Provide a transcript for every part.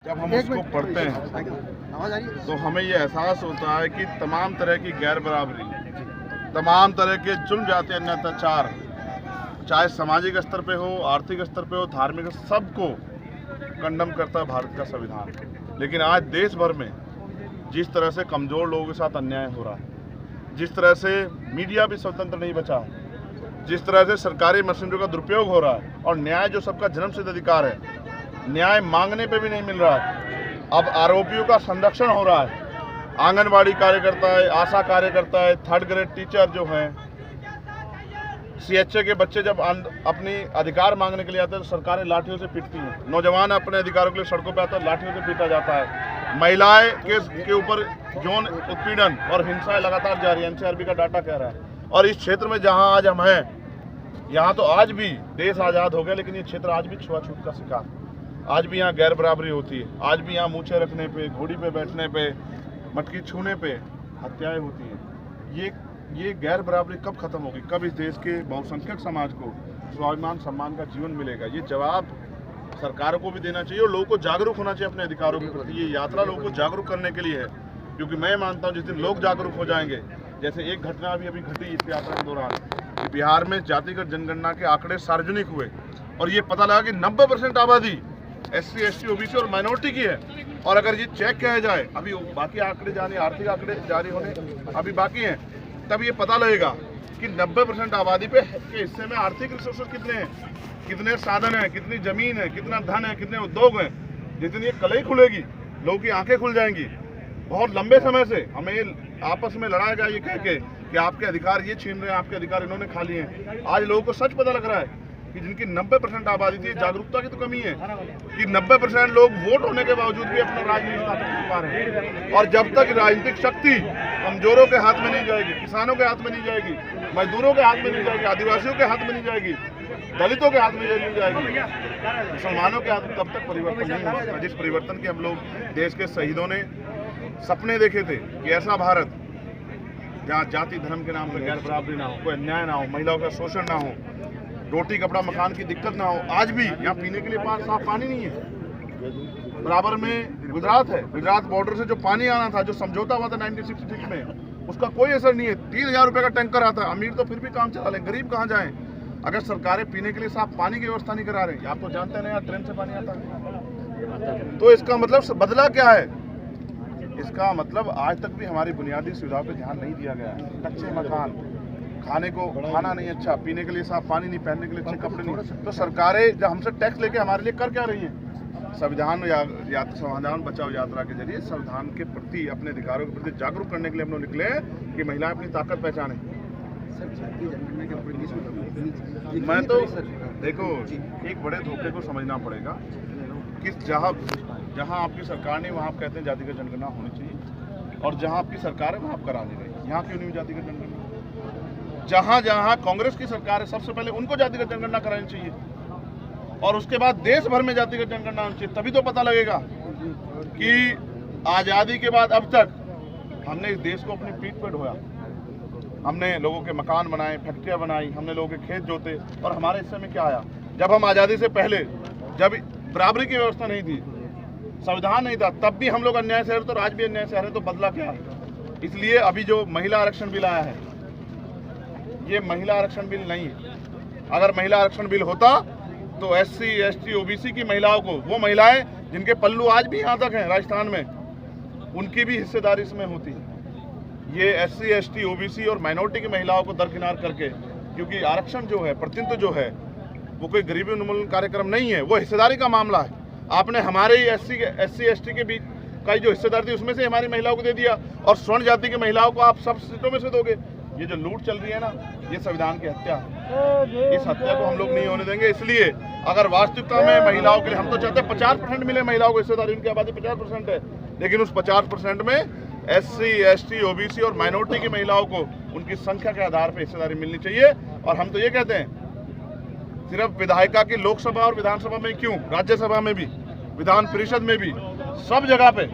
जब हम उसको पढ़ते हैं तो हमें ये एहसास होता है कि तमाम तरह की गैर बराबरी, तमाम तरह के जुल्म जाते अन्य अत्याचार, चाहे सामाजिक स्तर पे हो, आर्थिक स्तर पे हो, धार्मिक, सबको कंडम करता है भारत का संविधान। लेकिन आज देश भर में जिस तरह से कमज़ोर लोगों के साथ अन्याय हो रहा है, जिस तरह से मीडिया भी स्वतंत्र नहीं बचा, जिस तरह से सरकारी मशीनरी का दुरुपयोग हो रहा है और न्याय जो सबका जन्मसिद्ध अधिकार है, न्याय मांगने पे भी नहीं मिल रहा है। अब आरोपियों का संरक्षण हो रहा है। आंगनवाड़ी कार्यकर्ता है, आशा कार्यकर्ता है, थर्ड ग्रेड टीचर जो हैं, CHA के बच्चे जब अपनी अधिकार मांगने के लिए आते हैं तो सरकारें लाठियों से पीटती हैं। नौजवान अपने अधिकारों के लिए सड़कों पर आता है, लाठियों से पीटा जाता है। महिलाएं के ऊपर यौन उत्पीड़न और हिंसा लगातार जारी है, NCRB का डाटा कह रहा है। और इस क्षेत्र में जहां आज हम हैं, यहाँ तो आज भी देश आज़ाद हो गया, लेकिन ये क्षेत्र आज भी छुआछूत का शिकार। आज भी यहाँ गैर बराबरी होती है, आज भी यहाँ मूछें रखने पे, घोड़ी पे बैठने पे, मटकी छूने पे हत्याएं होती हैं। ये गैर बराबरी कब खत्म होगी? कब इस देश के बहुसंख्यक समाज को स्वाभिमान सम्मान का जीवन मिलेगा? ये जवाब सरकारों को भी देना चाहिए और लोगों को जागरूक होना चाहिए अपने अधिकारों के प्रति। ये यात्रा लोगों को जागरूक करने के लिए है, क्योंकि मैं मानता हूँ जिस दिन लोग जागरूक हो जाएंगे, जैसे एक घटना अभी घटी इस यात्रा के दौरान कि बिहार में जातिगत जनगणना के आंकड़े सार्वजनिक हुए और ये पता लगा कि 90% आबादी SC, ST, OBC और माइनॉरिटी की है। और अगर ये चेक किया जाए, अभी बाकी आंकड़े जाने, आर्थिक आंकड़े जारी होने अभी बाकी हैं, तब ये पता लगेगा कि 90% आबादी के हिस्से में आर्थिक रिसोर्सेज कितने हैं, कितने साधन हैं, कितनी जमीन है, कितना धन है, कितने उद्योग हैं। जितनी ये कलई खुलेगी, लोगों की आंखें खुल जाएंगी। बहुत लंबे समय से हमें आपस में लड़ाया गया ये कह के कि आपके अधिकार ये छीन रहे हैं, आपके अधिकार इन्होंने खा लिए हैं। आज लोगों को सच पता लग रहा है कि जिनकी 90% आबादी थी, जागरूकता की तो कमी है कि 90% लोग वोट होने के बावजूद भी अपना राज नहीं स्थापित कर पा रहे हैं। और जब तक राजनीतिक शक्ति कमजोरों के हाथ में नहीं जाएगी, किसानों के हाथ में नहीं जाएगी, मजदूरों के हाथ में नहीं जाएगी, आदिवासियों के हाथ में नहीं जाएगी, दलितों के हाथ में नहीं जाएगी, मुसलमानों के हाथ में, तब तक परिवर्तन नहीं हो सकता। जिस परिवर्तन के हम लोग देश के शहीदों ने सपने देखे थे कि ऐसा भारत जहाँ जाति धर्म के नाम पर गैर बराबरी ना हो, कोई अन्याय ना हो, महिलाओं का शोषण ना हो, रोटी कपड़ा मकान की दिक्कत ना हो। आज भी यहाँ पीने के लिए साफ पानी नहीं है। बराबर में गुजरात है, गुजरात बॉर्डर से जो पानी आना था, जो समझौता हुआ था 1966 में, उसका कोई असर नहीं है। 3000 रुपये का टैंकर आता है, अमीर तो फिर भी काम चला ले, गरीब कहाँ जाए? अगर सरकारें पीने के लिए साफ पानी की व्यवस्था नहीं करा रही, आप तो जानते हैं यार, ट्रेन से पानी आता है, तो इसका मतलब बदला क्या है? इसका मतलब आज तक भी हमारी बुनियादी सुविधाओं पर ध्यान नहीं दिया गया है। कच्चे मकान, खाने को खाना नहीं अच्छा, पीने के लिए साफ पानी नहीं, पहनने के लिए अच्छे कपड़े नहीं। तो सरकारें जब हमसे टैक्स लेके हमारे लिए कर क्या रही हैं? संविधान बचाओ यात्रा के जरिए संविधान के प्रति, अपने अधिकारों के प्रति जागरूक करने के लिए हम लोग निकले हैं कि महिलाएं अपनी ताकत पहचानें। मैं तो देखो, एक बड़े धोखे को समझना पड़ेगा कि जहाँ आपकी सरकार नहीं, वहाँ आप कहते हैं जातिगत जनगणना होनी चाहिए, और जहाँ आपकी सरकार है वहाँ आप करा नहीं रही। यहाँ क्यों नहीं जातिगत जनगणना? जहाँ कांग्रेस की सरकार है, सबसे पहले उनको जातिगत जनगणना करानी चाहिए और उसके बाद देश भर में जातिगत जनगणना होनी चाहिए। तभी तो पता लगेगा कि आज़ादी के बाद अब तक हमने इस देश को अपनी पीठ पर ढोया। हमने लोगों के मकान बनाए, फैक्ट्रियाँ बनाई, हमने लोगों के खेत जोते, और हमारे हिस्से में क्या आया? जब हम आज़ादी से पहले, जब बराबरी की व्यवस्था नहीं थी, संविधान नहीं था, तब भी हम लोग अन्याय से रहे, तो आज भी अन्याय से रहे, तो बदला क्या है? इसलिए अभी जो महिला आरक्षण बिल आया है, ये महिला आरक्षण बिल नहीं है। अगर महिला आरक्षण बिल होता तो SC, ST, OBC की महिलाओं को, वो महिलाएं जिनके पल्लू आज भी यहाँ तक हैं राजस्थान में, उनकी भी हिस्सेदारी इसमें होती। ये SC, ST, OBC और माइनॉरिटी की महिलाओं को दरकिनार करके, क्योंकि आरक्षण जो है, प्रतिनिधित्व जो है, वो कोई गरीबी उन्मूलन कार्यक्रम नहीं है, वो हिस्सेदारी का मामला है। आपने हमारे SC, ST के बीच का जो हिस्सेदारी थी, उसमें से हमारी महिलाओं को दे दिया, और स्वर्ण जाति की महिलाओं को आप सब सीटों में से दोगे। ये जो लूट चल रही है ना, ये संविधान की हत्या है। इस हत्या को हम लोग नहीं होने देंगे। इसलिए अगर वास्तविकता में महिलाओं के लिए, हम तो चाहते हैं 50% मिले महिलाओं को हिस्सेदारी, उनकी आबादी 50% है, लेकिन उस 50% में SC, ST, OBC और माइनॉरिटी की महिलाओं को उनकी संख्या के आधार पर हिस्सेदारी मिलनी चाहिए। और हम तो ये कहते हैं, सिर्फ विधायिका की लोकसभा और विधानसभा में क्यों, राज्यसभा में भी, विधान परिषद में भी, सब जगह पे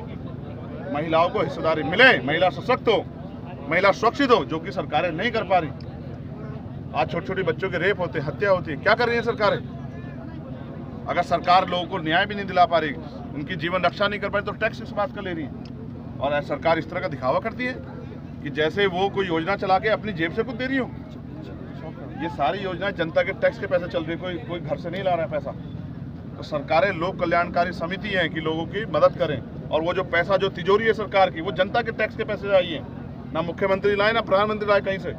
महिलाओं को हिस्सेदारी मिले, महिला सशक्त हो, महिला सुरक्षित हो, जो कि सरकारें नहीं कर पा रही। आज छोटे छोटे बच्चों के रेप होते हैं, हत्या होती है, क्या कर रही है सरकारें? अगर सरकार लोगों को न्याय भी नहीं दिला पा रही, उनकी जीवन रक्षा नहीं कर पाए तो टैक्स इस बात का ले रही है। और सरकार इस तरह का दिखावा करती है कि जैसे वो कोई योजना चला के अपनी जेब से कुछ दे रही हो। ये सारी योजनाएं जनता के टैक्स के पैसे चल रही है, कोई घर से नहीं ला रहा है पैसा। तो सरकारें लोक कल्याणकारी समिति हैं कि लोगों की मदद करें, और वो जो पैसा जो तिजोरी है सरकार की वो जनता के टैक्स के पैसे आई है। ना मुख्यमंत्री लाए ना प्रधानमंत्री लाए कहीं से,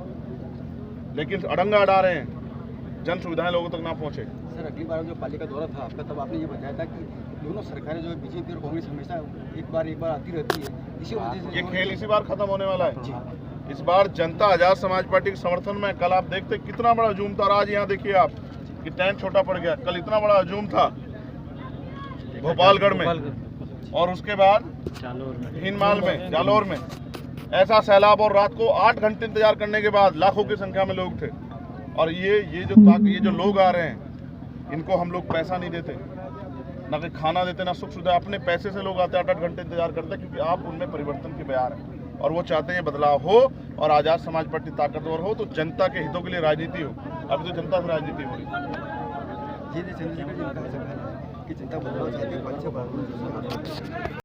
लेकिन अड़ंगा अड़ा रहे हैं, जन सुविधाएं लोगों तक ना पहुंचे। सर अगली बार जो पालिका दौरा था आपका, तब आपने ये बताया था कि दोनों सरकारें जो है बीजेपी और कांग्रेस हमेशा एक बार आती रहती है, इसी वजह से ये खेल इसी बार खत्म होने वाला है। इस बार जनता आजाद समाज पार्टी के समर्थन में, कल आप देखते कितना बड़ा हजूम था, और आज यहाँ देखिए आप कि टेंट छोटा पड़ गया। कल इतना बड़ा हजूम था भोपालगढ़ में, और उसके बाद हिनमाल में, जालौर में ऐसा सैलाब, और रात को 8 घंटे इंतजार करने के बाद लाखों की संख्या में लोग थे। और ये जो लोग आ रहे हैं, इनको हम लोग पैसा नहीं देते, ना कोई खाना देते, ना सुख सुविधा, अपने पैसे से लोग आते हैं, 8-8 घंटे इंतजार करते हैं, क्योंकि आप उनमें परिवर्तन के बयार हैं और वो चाहते हैं बदलाव हो और आजाद समाज पार्टी ताकतवर हो, तो जनता के हितों के लिए राजनीति हो। अभी तो जनता से राजनीति हो रही है। चंद्रशेखर जी ने कहा कि जनता बदलाव चाहती है।